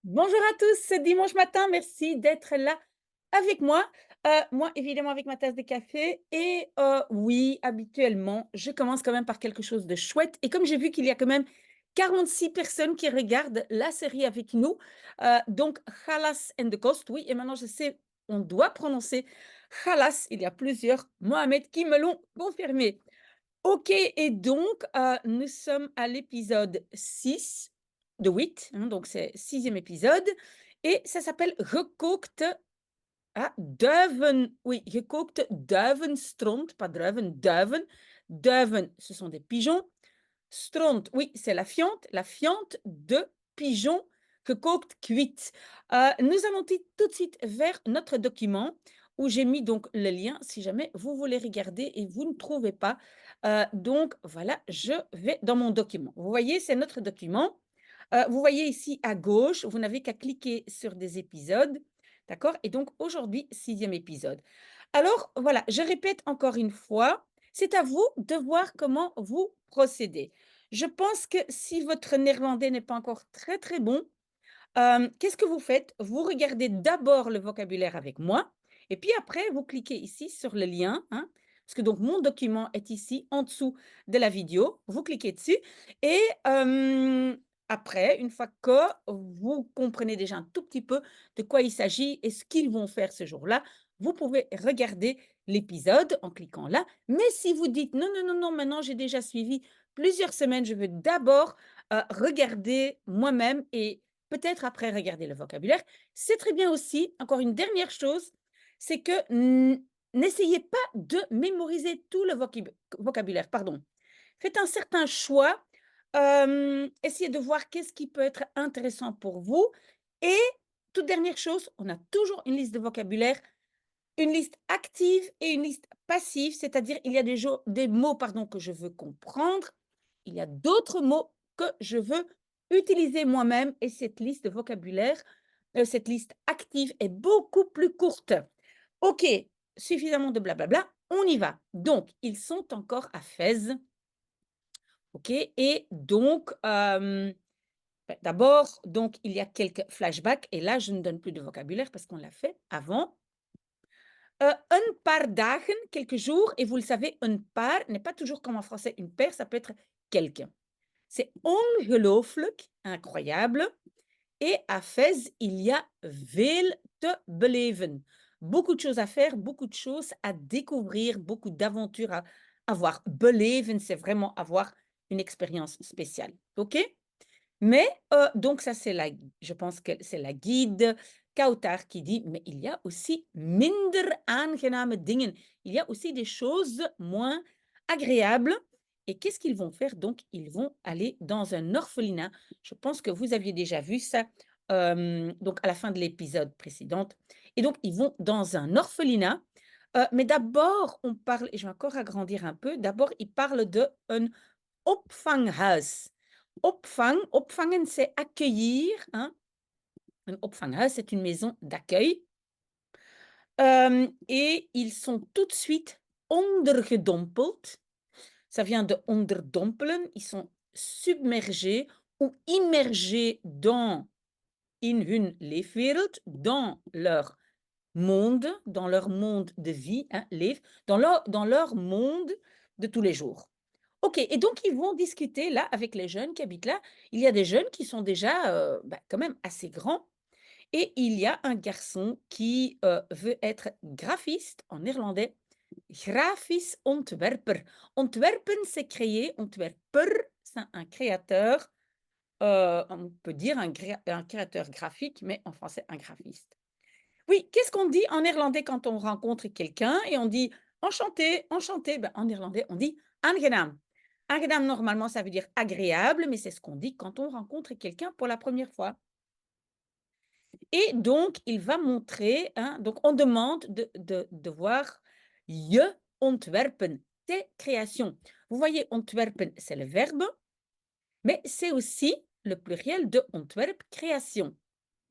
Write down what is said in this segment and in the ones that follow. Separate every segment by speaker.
Speaker 1: Bonjour à tous, c'est dimanche matin, merci d'être là avec moi. Moi, évidemment, avec ma tasse de café. Et oui, habituellement, je commence quand même par quelque chose de chouette. Et comme j'ai vu qu'il y a quand même 46 personnes qui regardent la série avec nous, donc Khalas and the Ghost, oui, et maintenant je sais, on doit prononcer Khalas. Il y a plusieurs Mohamed qui me l'ont confirmé. OK, et donc, nous sommes à l'épisode 6 de 8, hein, donc c'est sixième épisode et ça s'appelle Gekokte duiven, oui, Gekokte duivenstront, pas druiven, duiven. Duiven, ce sont des pigeons. Stront, oui, c'est la fiente de pigeon gekookt cuite. Nous allons tout de suite vers notre document où j'ai mis donc le lien si jamais vous voulez regarder et vous ne trouvez pas. Donc voilà, je vais dans mon document. Vous voyez, c'est notre document. Vous voyez ici à gauche, vous n'avez qu'à cliquer sur des épisodes. D'accord? Et donc aujourd'hui, sixième épisode. Alors voilà, je répète encore une fois, c'est à vous de voir comment vous procédez. Je pense que si votre néerlandais n'est pas encore très, très bon, qu'est-ce que vous faites? Vous regardez d'abord le vocabulaire avec moi et puis après vous cliquez ici sur le lien, hein, parce que donc mon document est ici en dessous de la vidéo. Vous cliquez dessus et après, une fois que vous comprenez déjà un tout petit peu de quoi il s'agit et ce qu'ils vont faire ce jour-là, vous pouvez regarder l'épisode en cliquant là. Mais si vous dites: «Non, non, non, non, maintenant j'ai déjà suivi plusieurs semaines, je veux d'abord, regarder moi-même et peut-être après regarder le vocabulaire». C'est très bien aussi. Encore une dernière chose, c'est que n'essayez pas de mémoriser tout le vocabulaire, pardon. Faites un certain choix, essayez de voir qu'est-ce qui peut être intéressant pour vous et toute dernière chose, on a toujours une liste de vocabulaire, une liste active et une liste passive, c'est-à-dire il y a des mots pardon, que je veux comprendre, il y a d'autres mots que je veux utiliser moi-même et cette liste de vocabulaire, cette liste active est beaucoup plus courte. OK, suffisamment de blablabla, on y va. Donc, ils sont encore à Fès, OK, et donc, d'abord, donc il y a quelques flashbacks et là, je ne donne plus de vocabulaire parce qu'on l'a fait avant. Een paar dagen, quelques jours, et vous le savez, een paar n'est pas toujours comme en français une paire, ça peut être quelques. C'est ongelooflijk, incroyable. Et à Fès, il y a veel te beleven. Beaucoup de choses à faire, beaucoup de choses à découvrir, beaucoup d'aventures à avoir. Beleven, c'est vraiment avoir une expérience spéciale. OK? Mais donc ça, c'est la je pense que c'est la guide Kautar qui dit: «Mais il y a aussi minder aangename dingen». Il y a aussi des choses moins agréables et qu'est-ce qu'ils vont faire? Donc ils vont aller dans un orphelinat. Je pense que vous aviez déjà vu ça, donc à la fin de l'épisode précédente et donc ils vont dans un orphelinat, mais d'abord on parle et je vais encore agrandir un peu, d'abord ils parlent de un opvanghuis. Opvangen, c'est accueillir, hein. Un opvanghuis, c'est une maison d'accueil. Et ils sont tout de suite ondergedompeld. Ça vient de onderdompelen. Ils sont submergés ou immergés dans in hun leefwereld, dans leur monde de vie, hein, leef, dans leur monde de tous les jours. OK, et donc ils vont discuter là avec les jeunes qui habitent là. Il y a des jeunes qui sont déjà, quand même assez grands et il y a un garçon qui, veut être graphiste en néerlandais. Grafisch ontwerper. Ontwerpen, c'est créer, ontwerper, c'est un créateur, on peut dire un créateur graphique, mais en français un graphiste. Oui, qu'est-ce qu'on dit en néerlandais quand on rencontre quelqu'un et on dit: «Enchanté, enchanté», ben, en néerlandais, on dit: «Aangenaam». Aangenaam, normalement, ça veut dire agréable, mais c'est ce qu'on dit quand on rencontre quelqu'un pour la première fois et donc il va montrer, hein, donc on demande de voir je ontwerpen, tes créations. Vous voyez, ontwerpen, c'est le verbe, mais c'est aussi le pluriel de ontwerp, création.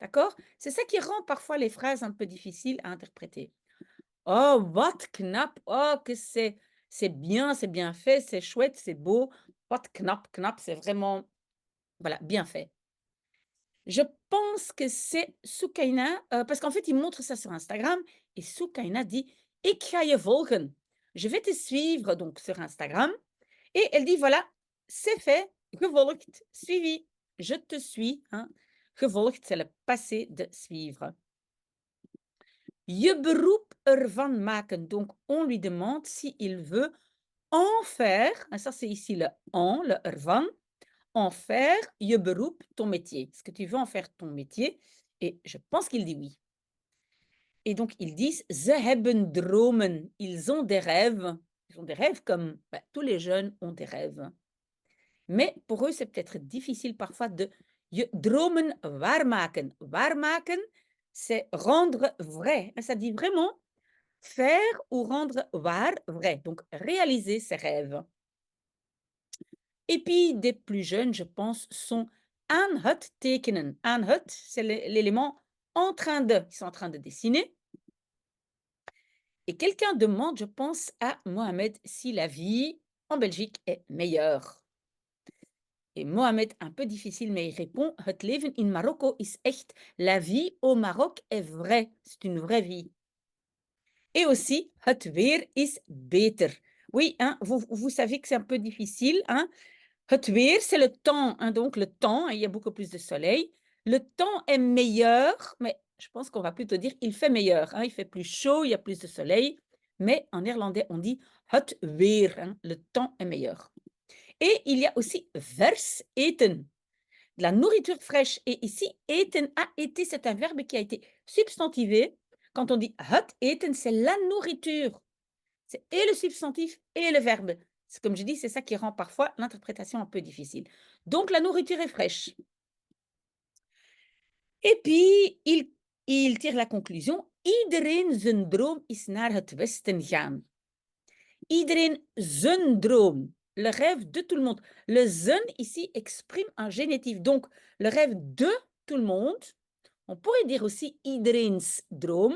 Speaker 1: D'accord? C'est ça qui rend parfois les phrases un peu difficiles à interpréter. Oh, wat knap! Oh, que c'est bien fait, c'est chouette, c'est beau. Wat knap, knap, c'est vraiment, voilà, bien fait. Je pense que c'est Soukaina, parce qu'en fait, il montre ça sur Instagram et Soukaina dit: «Ik ga je volgen». Je vais te suivre donc sur Instagram et elle dit: «Voilà, c'est fait, gevolgd, suivi, je te suis», hein. Gevolgd, c'est le passé de suivre. Je beroep ervan maken, donc on lui demande s'il veut en faire, ça c'est ici le en, le ervan, en faire je beroep, ton métier. Est-ce que tu veux en faire ton métier? Et je pense qu'il dit oui. Et donc ils disent: Ze hebben dromen. Ils ont des rêves. Ils ont des rêves comme bah, tous les jeunes ont des rêves. Mais pour eux, c'est peut-être difficile parfois de je dromen waarmaken. Waarmaken, c'est rendre vrai. Ça dit vraiment faire ou rendre waar vrai. Donc réaliser ses rêves. Et puis des plus jeunes, je pense, sont aan het tekenen. Aan het, c'est l'élément en train de. Ils sont en train de dessiner. Et quelqu'un demande, je pense, à Mohamed si la vie en Belgique est meilleure. Et Mohamed, un peu difficile, mais il répond: Het leven in Marokko is echt. La vie au Maroc est vraie. C'est une vraie vie. Et aussi, het weer is beter. Oui, hein, vous savez que c'est un peu difficile. Hein. Het weer, c'est le temps. Hein, donc, le temps, il y a beaucoup plus de soleil. Le temps est meilleur, mais je pense qu'on va plutôt dire il fait meilleur. Hein, il fait plus chaud, il y a plus de soleil. Mais en néerlandais, on dit het weer. Hein, le temps est meilleur. Et il y a aussi vers eten, de la nourriture fraîche. Et ici, eten, a été, c'est un verbe qui a été substantivé. Quand on dit het eten, c'est la nourriture. C'est et le substantif et le verbe. Comme je dis, c'est ça qui rend parfois l'interprétation un peu difficile. Donc, la nourriture est fraîche. Et puis, il tire la conclusion. Iedereen zijn droom is naar het westen gaan. Iedereen zijn droom. Le rêve de tout le monde. Le zijn ici exprime un génitif. Donc, le rêve de tout le monde, on pourrait dire aussi iedereen's droom,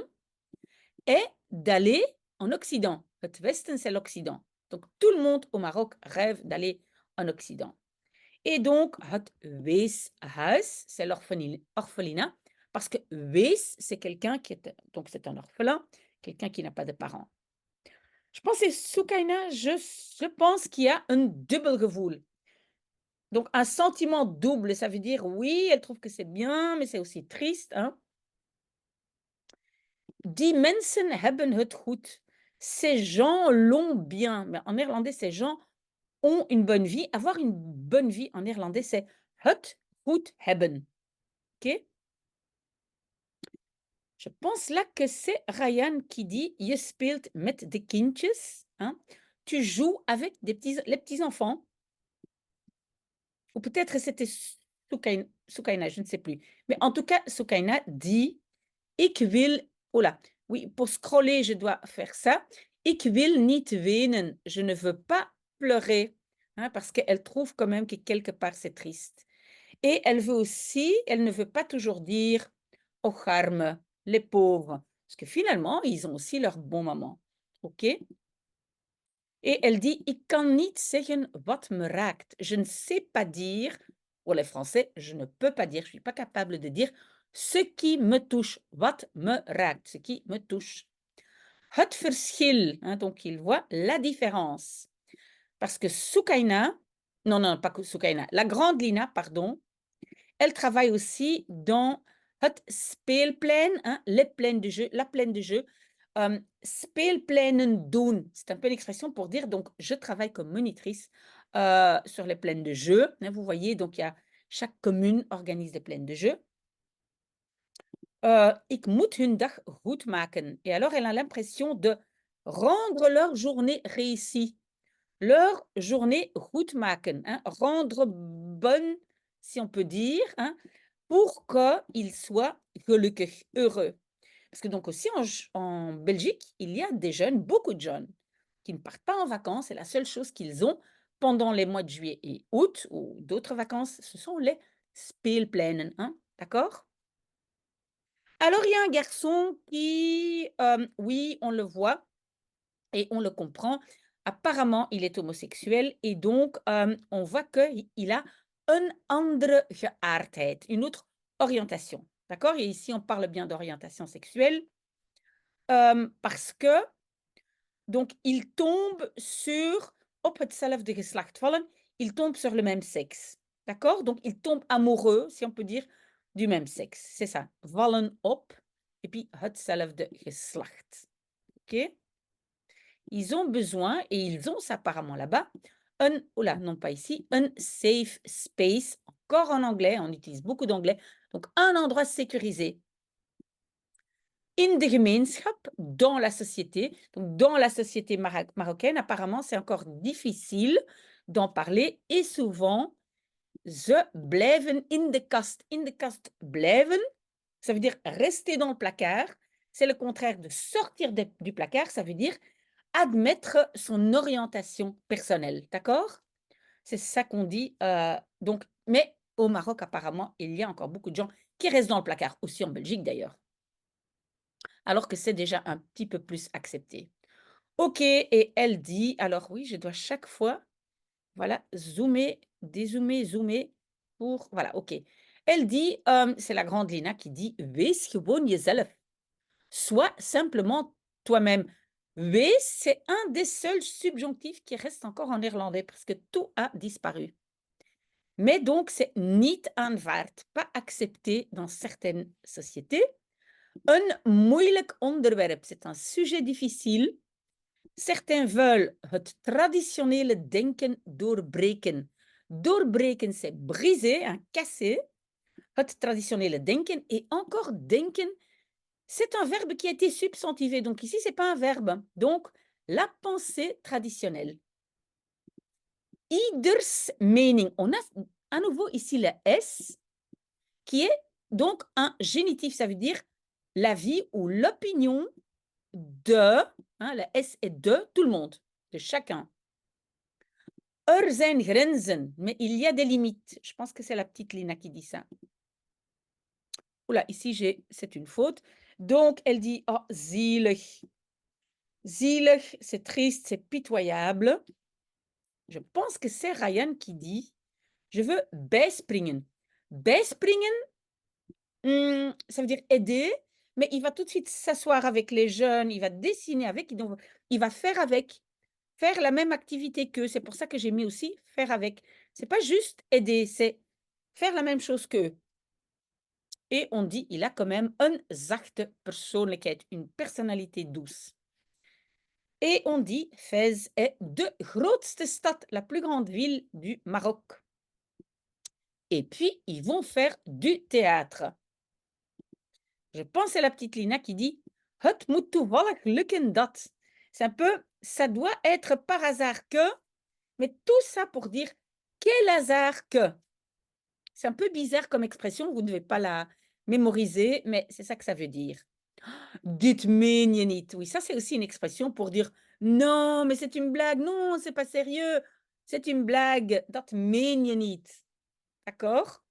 Speaker 1: est d'aller en Occident. Het westen, c'est l'Occident. Donc, tout le monde au Maroc rêve d'aller en Occident. Et donc, het weeshuis, c'est l'orphelinat, parce que wees, c'est quelqu'un qui est, donc c'est un orphelin, quelqu'un qui n'a pas de parents. Je pense que Soukaina, je pense qu'il y a un dubbel gevoel. Donc, un sentiment double, ça veut dire, oui, elle trouve que c'est bien, mais c'est aussi triste. Hein. Die mensen hebben het goed. Ces gens l'ont bien. Mais en néerlandais, ces gens ont une bonne vie. Avoir une bonne vie en néerlandais, c'est het goed hebben. OK? Je pense là que c'est Ryan qui dit je speelt met de kindjes. Hein? Tu joues avec les petits-enfants. Ou peut-être c'était Soukaina, je ne sais plus. Mais en tout cas, Soukaina dit ik wil. Oh là, oui, pour scroller, je dois faire ça. Ik wil niet wenen. Je ne veux pas pleurer. Hein, parce qu'elle trouve quand même que quelque part c'est triste. Et elle veut aussi, elle ne veut pas toujours dire och arme, les pauvres. Parce que finalement, ils ont aussi leur bon moment. OK? Et elle dit ik kan niet zeggen wat me raakt. Je ne sais pas dire, pour les Français, je ne peux pas dire, je ne suis pas capable de dire ce qui me touche, wat me raakt, ce qui me touche. Het verschil, hein, donc il voit la différence. Parce que Soukaina, non, pas Soukaina, la grande Lina, pardon, elle travaille aussi dans het speelplein, hein, les plaines de jeu, la plaine de jeu. Speelpleinen doen, c'est un peu l'expression pour dire, donc je travaille comme monitrice sur les plaines de jeu. Hein, vous voyez, donc il y a chaque commune organise des plaines de jeu. Ik moet hun dag goed maken. Et alors, elle a l'impression de rendre leur journée réussie. Leur journée goed maken. Hein, rendre bonne, si on peut dire, hein, pour qu'ils soient gelukkig, heureux. Parce que donc aussi en Belgique, il y a des jeunes, beaucoup de jeunes, qui ne partent pas en vacances et la seule chose qu'ils ont pendant les mois de juillet et août ou d'autres vacances, ce sont les speelpleinen. Hein, d'accord? Alors, il y a un garçon qui, oui, on le voit et on le comprend. Apparemment, il est homosexuel et donc on voit qu'il a een andere geaardheid, une autre orientation. D'accord? Et ici, on parle bien d'orientation sexuelle parce que, donc, il tombe sur op hetzelfde geslacht vallen, il tombe sur le même sexe. D'accord? Donc, il tombe amoureux, si on peut dire, du même sexe. C'est ça. Vallen op, et puis hetzelfde geslacht. OK? Ils ont besoin, et ils ont ça apparemment là-bas, non pas ici, un safe space, encore en anglais, on utilise beaucoup d'anglais, donc un endroit sécurisé. In de gemeenschap, dans la société. Donc dans la société marocaine, apparemment, c'est encore difficile d'en parler, et souvent, ze blijven in de kast. In de kast blijven, ça veut dire rester dans le placard. C'est le contraire de sortir du placard, ça veut dire admettre son orientation personnelle, d'accord? C'est ça qu'on dit. Donc, mais au Maroc, apparemment, il y a encore beaucoup de gens qui restent dans le placard, aussi en Belgique d'ailleurs, alors que c'est déjà un petit peu plus accepté. OK, et elle dit, alors oui, je dois chaque fois, voilà, zoomer, dézoomer, zoomer pour, voilà, OK. Elle dit, c'est la grande Lina qui dit, wees gewoon jezelf. Sois simplement toi-même. Wees, c'est un des seuls subjonctifs qui reste encore en néerlandais parce que tout a disparu. Mais donc, c'est niet aanvaard, pas accepté dans certaines sociétés. Een moeilijk onderwerp, c'est un sujet difficile. Certains veulent het traditionele denken doorbreken. Doorbreken, c'est briser, hein, casser. Het traditionele denken, et encore denken, c'est un verbe qui a été substantivé. Donc ici, ce n'est pas un verbe. Donc, la pensée traditionnelle. Ieders mening. On a à nouveau ici le S, qui est donc un génitif. Ça veut dire l'avis ou l'opinion de, hein, le S est de tout le monde, de chacun. Er zijn grenzen, mais il y a des limites. Je pense que c'est la petite Lina qui dit ça. Oula, ici, c'est une faute. Donc, elle dit, oh, zielig. Zielig, c'est triste, c'est pitoyable. Je pense que c'est Ryan qui dit, je veux bijspringen. Bijspringen, ça veut dire aider, mais il va tout de suite s'asseoir avec les jeunes, il va dessiner avec, donc il va faire avec, faire la même activité qu'eux. C'est pour ça que j'ai mis aussi faire avec. C'est pas juste aider, c'est faire la même chose qu'eux. Et on dit, il a quand même een zachte persoonlijkheid, une personnalité douce. Et on dit, Fès est de grootste stad, la plus grande ville du Maroc. Et puis, ils vont faire du théâtre. Je pense à la petite Lina qui dit, het moet toevallig lukken dat. C'est un peu, ça doit être par hasard que, mais tout ça pour dire, quel hasard que. C'est un peu bizarre comme expression, vous ne devez pas la mémoriser, mais c'est ça que ça veut dire. Dit meen je niet. Oui, ça c'est aussi une expression pour dire non, mais c'est une blague. Non, c'est pas sérieux. C'est une blague. Dat meen je niet. D'accord?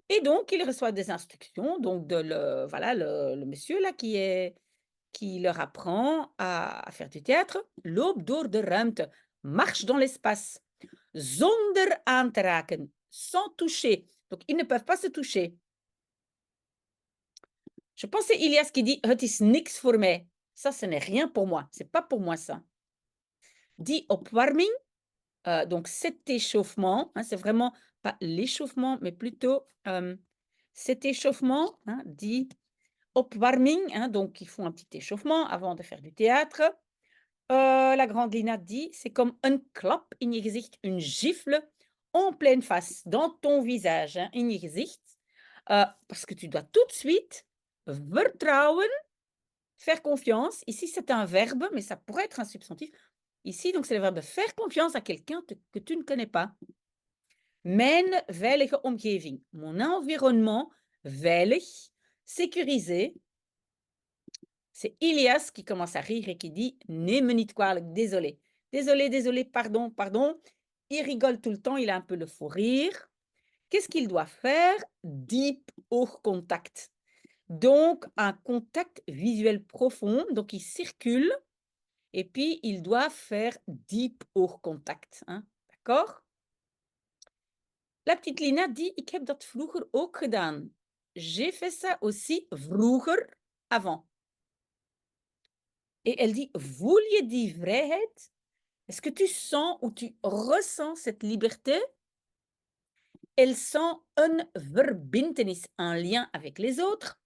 Speaker 1: Et donc, il reçoit des instructions, donc de voilà, le monsieur là qui leur apprend à faire du théâtre. Loop door de ruimte. Marche dans l'espace. Zonder aan te raken. Sans toucher. Donc, ils ne peuvent pas se toucher. Je pense que c'est Ilias qui dit « Het is niks voor mij ». Ça, ce n'est rien pour moi. C'est pas pour moi, ça. Dit opwarming, donc cet échauffement, hein, c'est vraiment pas l'échauffement, mais plutôt cet échauffement, hein, dit opwarming, hein, donc ils font un petit échauffement avant de faire du théâtre. La grande Lina dit, c'est comme een klap in je gezicht, une gifle en pleine face, dans ton visage, hein, in je gezicht. Parce que tu dois tout de suite vertrouwen, faire confiance. Ici, c'est un verbe, mais ça pourrait être un substantif. Ici, donc, c'est le verbe faire confiance à quelqu'un que tu ne connais pas. Mijn veilige omgeving. Mon environnement veilig, sécurisé. C'est Ilias qui commence à rire et qui dit « Neem me niet kwalijk, désolé. Désolé, désolé, pardon, pardon. » Il rigole tout le temps, il a un peu le fou rire. Qu'est-ce qu'il doit faire? Deep oogcontact. Donc, un contact visuel profond. Donc, il circule et puis il doit faire deep oogcontact. Hein? D'accord? La petite Lina dit: "Ik heb dat vroeger ook gedaan." J'ai fait ça aussi vroeger, avant. Et elle dit: "Voel je die vrijheid?" Est-ce que tu sens ou tu ressens cette liberté? Elle sent een verbintenis, un lien avec les autres.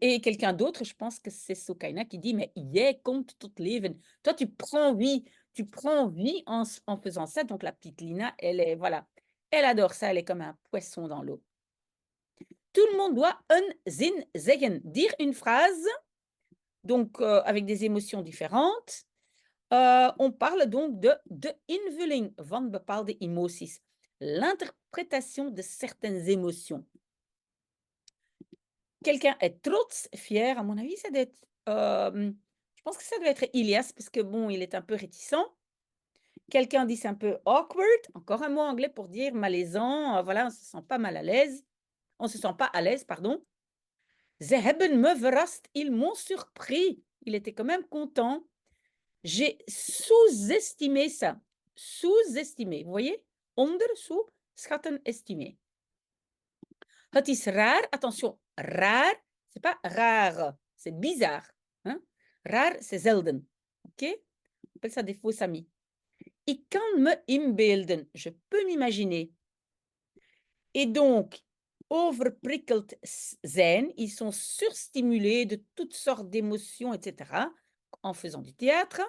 Speaker 1: Et quelqu'un d'autre, je pense que c'est Soukaina qui dit: «Mais jij komt tot leven». Toi, tu prends vie en faisant ça. Donc la petite Lina, elle est voilà, elle adore ça, elle est comme un poisson dans l'eau. Tout le monde doit een zin zeggen, dire une phrase, donc avec des émotions différentes. On parle donc de invulling van bepaalde emoties, l'interprétation de certaines émotions. Quelqu'un est trots, fier, à mon avis, ça doit être, je pense que ça doit être Ilias parce que bon, il est un peu réticent. Quelqu'un dit c'est un peu awkward, encore un mot anglais pour dire malaisant, voilà, on se sent pas mal à l'aise. On se sent pas à l'aise, pardon. Ze hebben me verrast, ils m'ont surpris. Il était quand même content. J'ai sous-estimé ça. Sous-estimé, vous voyez? Onder, sous, schatten, estimer. Het is raar, attention, raar, c'est pas rare, c'est bizarre. Hein? Raar, c'est zelden. Ok? On appelle ça des faux amis. Ik kan me inbeelden, je peux m'imaginer. Et donc, overprikkeld zijn, ils sont surstimulés de toutes sortes d'émotions, etc., en faisant du théâtre.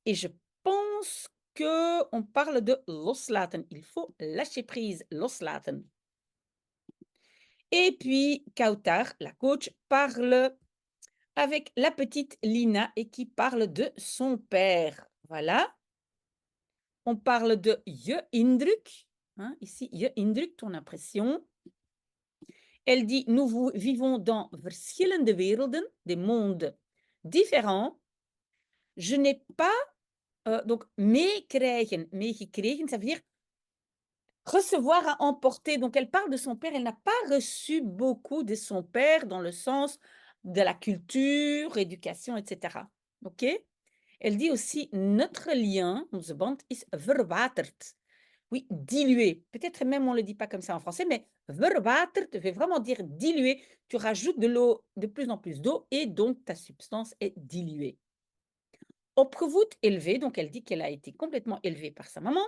Speaker 1: Et je pense que on parle de loslaten. Il faut lâcher prise, loslaten. Et puis, Kautar, la coach, parle avec la petite Lina et qui parle de son père. Voilà. On parle de je indruk. Hein, ici, je indruk, ton impression. Elle dit, nous vivons dans verschillende werelden, des mondes différents. Je n'ai pas, donc, meegekregen, ça veut dire recevoir à emporter. Donc, elle parle de son père. Elle n'a pas reçu beaucoup de son père dans le sens de la culture, éducation, etc. OK? Elle dit aussi notre lien, onze band, is verwaterd. Oui, dilué. Peut-être même on ne le dit pas comme ça en français, mais verwaterd veut vraiment dire dilué. Tu rajoutes de l'eau, de plus en plus d'eau, et donc ta substance est diluée. Opgevoed, élevé, donc elle dit qu'elle a été complètement élevée par sa maman.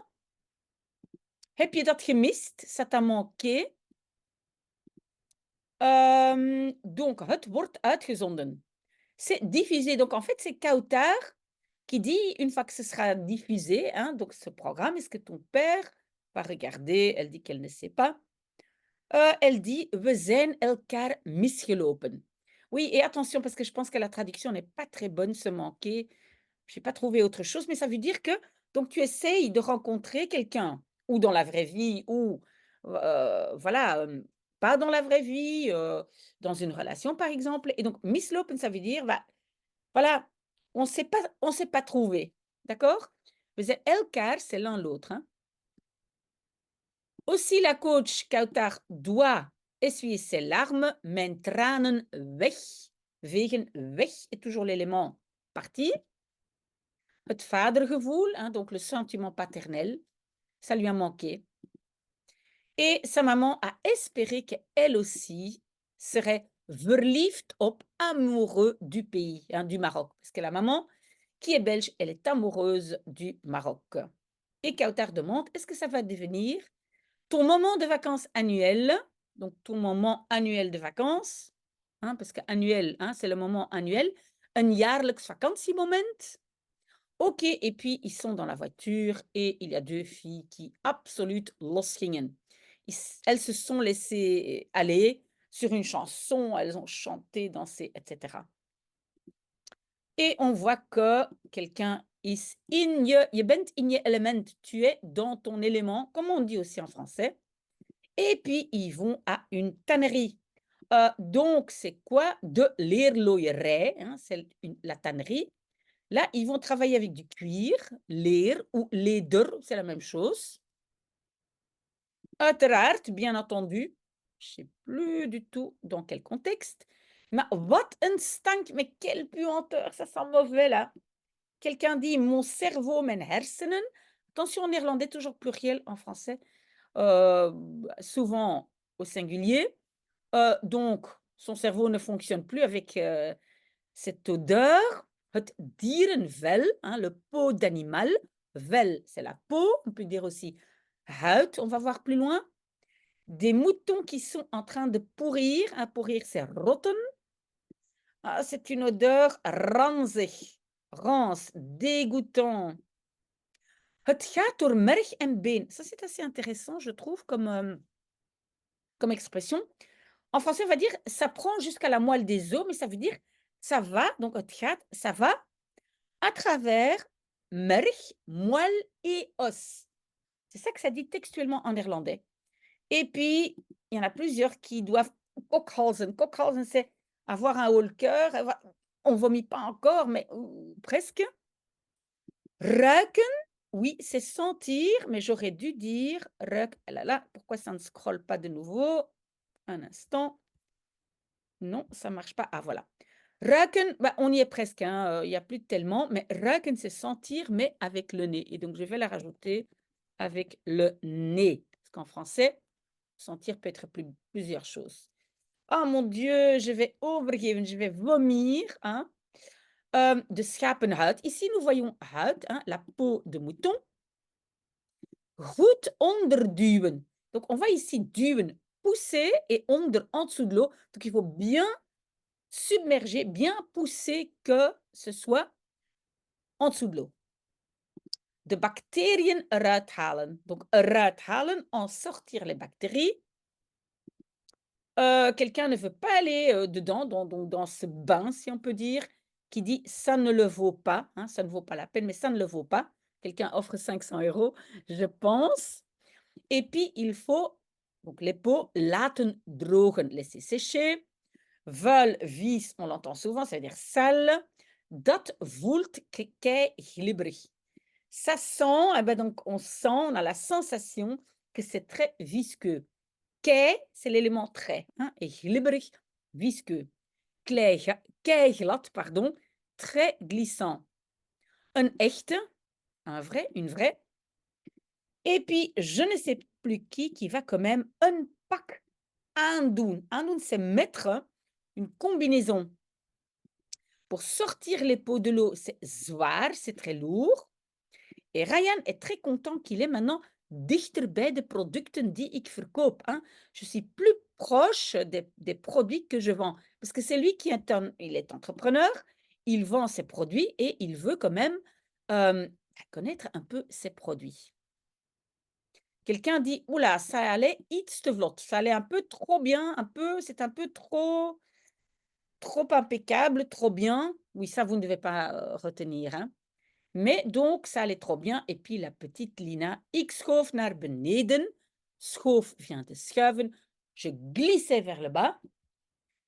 Speaker 1: Heb je dat gemist? Ça t'a manqué? Donc, het wordt uitgezonden. C'est diffusé. Donc, en fait, c'est Kautar qui dit, une fois que ce sera diffusé, hein, donc ce programme, est-ce que ton père va regarder? Elle dit qu'elle ne sait pas. Elle dit, we zijn elkaar misgelopen. Oui, et attention, parce que je pense que la traduction n'est pas très bonne, se manquer. Je n'ai pas trouvé autre chose, mais ça veut dire que donc tu essayes de rencontrer quelqu'un, ou dans la vraie vie, ou voilà, pas dans la vraie vie, dans une relation par exemple. Et donc mislopen, ça veut dire, voilà, on s'est pas trouvé, d'accord? We zijn elkaar, c'est l'un l'autre. Hein? Aussi la coach Kautar doit essuyer ses larmes, mijn tranen weg, vegen weg est toujours l'élément parti. Het vadergevoel, hein, donc le sentiment paternel, ça lui a manqué. Et sa maman a espéré qu'elle aussi serait verliefd op, amoureux du pays, hein, du Maroc. Parce que la maman, qui est belge, elle est amoureuse du Maroc. Et Kautar demande, est-ce que ça va devenir ton moment de vacances annuel? Donc ton moment annuel de vacances, hein, parce que annuel, hein, c'est le moment annuel. Een jaarlijks vakantiemoment. OK, et puis ils sont dans la voiture et il y a 2 filles qui absoluut losgingen. Elles se sont laissées aller sur une chanson, elles ont chanté, dansé, et cetera. Et on voit que quelqu'un is in je bent in je element, tu es dans ton élément, comme on dit aussi en français. Et puis ils vont à une tannerie. Donc c'est quoi? De leerlooierij, hein, c'est la tannerie. Là, ils vont travailler avec du cuir, leer ou leder, c'est la même chose. Uiteraard, bien entendu, je ne sais plus du tout dans quel contexte, mais wat een stank, mais quelle puanteur, ça sent mauvais là. Quelqu'un dit mon cerveau, mijn hersenen Attention en néerlandais, toujours pluriel en français, souvent au singulier. Donc son cerveau ne fonctionne plus avec, cette odeur. Het dierenvel, hein, le peau d'animal. Vel, c'est la peau. On peut dire aussi huid, on va voir plus loin. Des moutons qui sont en train de pourrir. Hein, pourrir, c'est rotten. Ah, c'est une odeur ranzig, rance, dégoûtant. Het gaat door merg en been. Ça, c'est assez intéressant, je trouve, comme expression. En français, on va dire ça prend jusqu'à la moelle des os, mais ça veut dire ça va, donc het gaat, ça va à travers merg, moelle et os. C'est ça que ça dit textuellement en néerlandais. Et puis, il y en a plusieurs qui doivent kokhalzen. Kokhalzen, c'est avoir un haut le cœur. On vomit pas encore, mais presque. Ruiken, oui, c'est sentir, mais j'aurais dû dire ruik. Ah là là, pourquoi ça ne scrolle pas de nouveau? Un instant. Non, ça marche pas. Ah voilà. Ruiken, bah, on y est presque, hein, il y a plus de tellement, mais ruiken, c'est sentir, mais avec le nez. Et donc, je vais la rajouter avec le nez. Parce qu'en français, sentir peut être plusieurs choses. Oh mon Dieu, je vais overgeven, je vais vomir, hein. De schapenhuid. Ici, nous voyons huid, hein, la peau de mouton. Goed onderduwen. Donc, on va ici duwen, pousser, et onder, en dessous de l'eau. Donc, il faut bien submerger, bien pousser que ce soit en dessous de l'eau. De bacteriën eruit halen. Donc, eruit halen, en sortir les bactéries. Quelqu'un ne veut pas aller, dedans, dans ce bain, si on peut dire, qui dit: «Ça ne le vaut pas», hein, ça ne vaut pas la peine, mais ça ne le vaut pas. Quelqu'un offre 500 €, je pense. Et puis il faut donc les peaux laten drogen, laisser sécher. Vuil, vies, on l'entend souvent, ça veut dire sale. Dat voelt kei glibberig. Ça sent, eh ben, donc on sent, on a la sensation que c'est très visqueux. Kei, c'est l'élément très, hein, et glibberig, visqueux. Keiglad, pardon, très glissant. Een echte, un vrai, une vraie. Et puis, je ne sais plus qui va quand même un pak aandoen. Aandoen, c'est mettre une combinaison. Pour sortir les peaux de l'eau, c'est zwaar, c'est très lourd. Et Ryan est très content qu'il est maintenant dichterbij de producten die ik verkoop, hein. Je suis plus proche des produits que je vends. Parce que c'est lui qui est il est entrepreneur, il vend ses produits et il veut quand même connaître un peu ses produits. Quelqu'un dit: «Ouh ça allait iets te vlot». Ça allait un peu trop bien, c'est un peu trop impeccable, trop bien. Oui, ça, vous ne devez pas, retenir, hein. Mais donc ça allait trop bien et puis la petite Lina: «Ik schoof naar beneden». Schoof vient de schuiven. Je glissais vers le bas.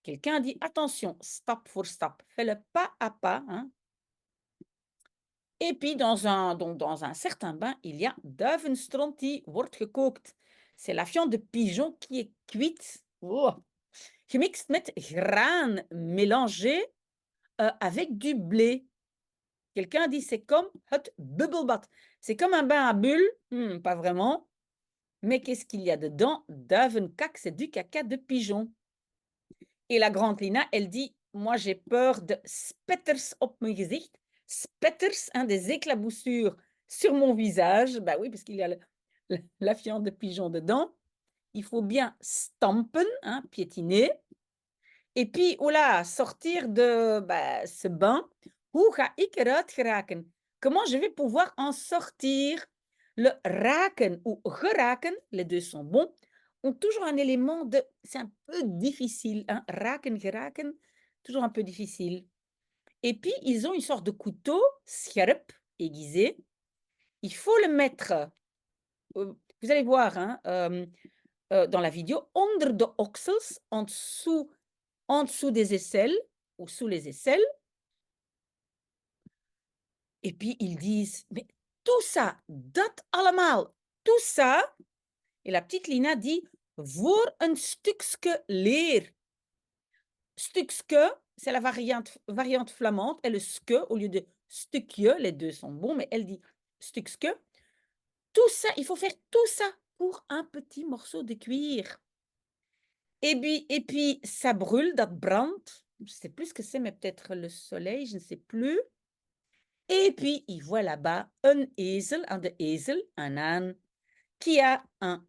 Speaker 1: Quelqu'un dit: «Attention, stap voor stap». Fais le pas à pas, hein. Et puis dans un certain bain, il y a duivenstront die wordt gekookt. C'est la viande de pigeon qui est cuite. Oh! Gemixt met graan, mélangé, avec du blé. Quelqu'un dit: «C'est comme het bubbelbad». C'est comme un bain à bulles. Pas vraiment. Mais qu'est-ce qu'il y a dedans? Duivenkak, c'est du caca de pigeon. Et la grande Lina, elle dit: «Moi, j'ai peur de spetters op mijn gezicht». Spetters, hein, des éclaboussures sur mon visage. Bah oui, parce qu'il y a la viande de pigeon dedans. Il faut bien stampen, hein, piétiner. Et puis, oh sortir de, bah, ce bain. Hoe ga ik eruit geraken? Comment je vais pouvoir en sortir? Le raken ou geraken, les 2 sont bons, ont toujours un élément de c'est un peu difficile, hein, raken, geraken, toujours un peu difficile. Et puis, ils ont une sorte de couteau, scherp, aiguisé. Il faut le mettre, vous allez voir, hein, dans la vidéo, onder de oksels, en dessous des aisselles ou sous les aisselles. Et puis ils disent: «Mais tout ça, dat allemaal, tout ça». Et la petite Lina dit: «Voor een stukske leer». Stukske, c'est la variante flamande et le ske au lieu de stukje, les 2 sont bons, mais elle dit stukske, tout ça, il faut faire tout ça pour un petit morceau de cuir. Et puis ça brûle, dat brandt. Je ne sais plus ce que c'est, mais peut-être le soleil, je ne sais plus. Et puis il voit là-bas un ezel, de ezel, un âne, qui a un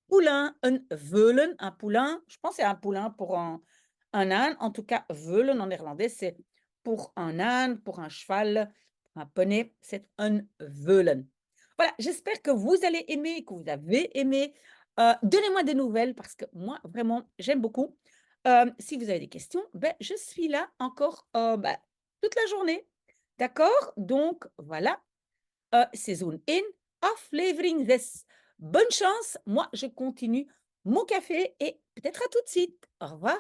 Speaker 1: poulain, een veulen, un poulain. Je pense que c'est un poulain pour un âne. En tout cas, veulen en néerlandais, c'est pour un âne, pour un cheval, pour un poney, c'est een veulen. Voilà, j'espère que vous allez aimer, que vous avez aimé. Donnez-moi des nouvelles parce que moi, vraiment, j'aime beaucoup. Si vous avez des questions, ben, je suis là encore ben, toute la journée. D'accord? Donc, voilà, seizoen 1, aflevering 6. Bonne chance, moi je continue mon café et peut-être à tout de suite. Au revoir.